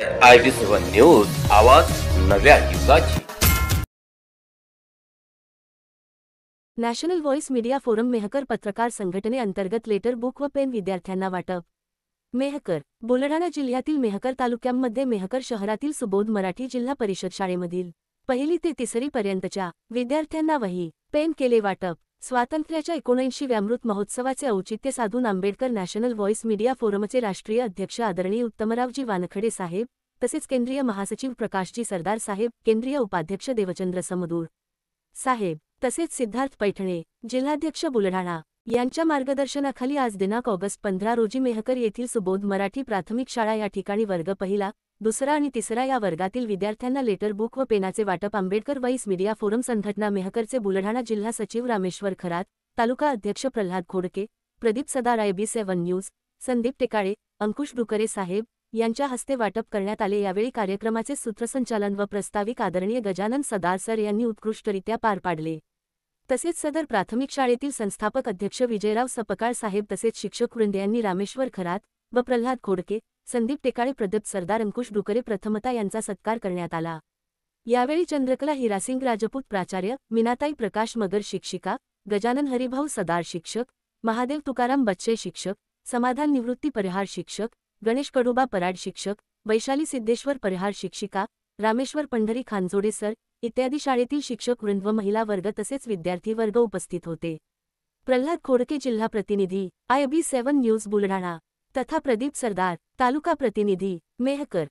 IB7 news आवाज नव्या युगाची। National voice media forum Mehkar पत्रकार संघटनेअंतर्गत लेटर बुक व पेन विद्यार्थ्यांना वाटप। मेहकर बुलढाणा जिल्ह्यातील मेहकर तालुक्यामध्ये मेहकर शहरातील सुबोध मराठी जिल्हा परिषद शाळेमधील 1ली ते 3री पर्यंतच्या विद्यार्थ्यांना वही पेन केले वाटप। स्वातंत्र्याच्या 79व्या अमृत महोत्सवाचे औचित्य साधून आंबेडकर नॅशनल व्हॉइस मीडिया फोरमचे राष्ट्रीय अध्यक्ष आदरणीय उत्तमरावजी वानखडे साहेब, तसेच केंद्रीय महासचिव प्रकाशजी सरदार साहेब, केंद्रीय उपाध्यक्ष देवचंद्र समदूर साहेब, तसेच सिद्धार्थ पैठणे, जिल्हाध्यक्ष बुलढाणा यांच्या मार्गदर्शनाखाली आज दिनांक ऑगस्ट 15 रोजी मेहकर येथील सुबोध मराठी प्राथमिक शाळा या ठिकाणी वर्ग पहिला, दुसरा आणि तिसरा या वर्गातील विद्यार्थ्यांना लेटर बुक व पेनाचे वाटप आंबेडकर व्हॉइस मीडिया फोरम संघटना मेहकरचे बुलढाणा जिल्हा सचिव रामेश्वर खरात, तालुका अध्यक्ष प्रल्हाद खोडके, प्रदीप सदार IB7 न्यूज, संदीप टेकाळे, अंकुश डुकरे साहेब यांच्या हस्ते वाटप करण्यात आले। यावेळी कार्यक्रमाचे सूत्रसंचालन व प्रास्ताविक आदरणीय गजानन सदार सर यांनी उत्कृष्टरित्या पार पाडले। तसेच सदर प्राथमिक शाळेतील संस्थापक अध्यक्ष विजयराव सपकाळ साहेब तसेच शिक्षक वृंद यांनी रामेश्वर खरात व प्रल्हाद खोडके, संदीप टेकाळे, प्रदीप सरदार, अंकुश डुकरे प्रथमता यांचा सत्कार करण्यात आला। यावेळी चंद्रकला हिरासिंग राजपूत प्राचार्य, मीनाताई प्रकाश मगर शिक्षिका, गजानन हरिभाऊ सदार शिक्षक, महादेव तुकाराम बच्चे शिक्षक, समाधान निवृत्ती परिहार शिक्षक, गणेश कडुबा पराड शिक्षक, वैशाली सिद्धेश्वर परिहार शिक्षिका, रामेश्वर पंढरी खानजोडे सर इत्यादी शाळेतील शिक्षक वृंद व महिला वर्ग तसेच विद्यार्थी वर्ग उपस्थित होते। प्रल्हाद खोडके जिल्हा प्रतिनिधी IB7 न्यूज बुलढाणा तथा प्रदीप सरदार तालुका प्रतिनिधी मेहकर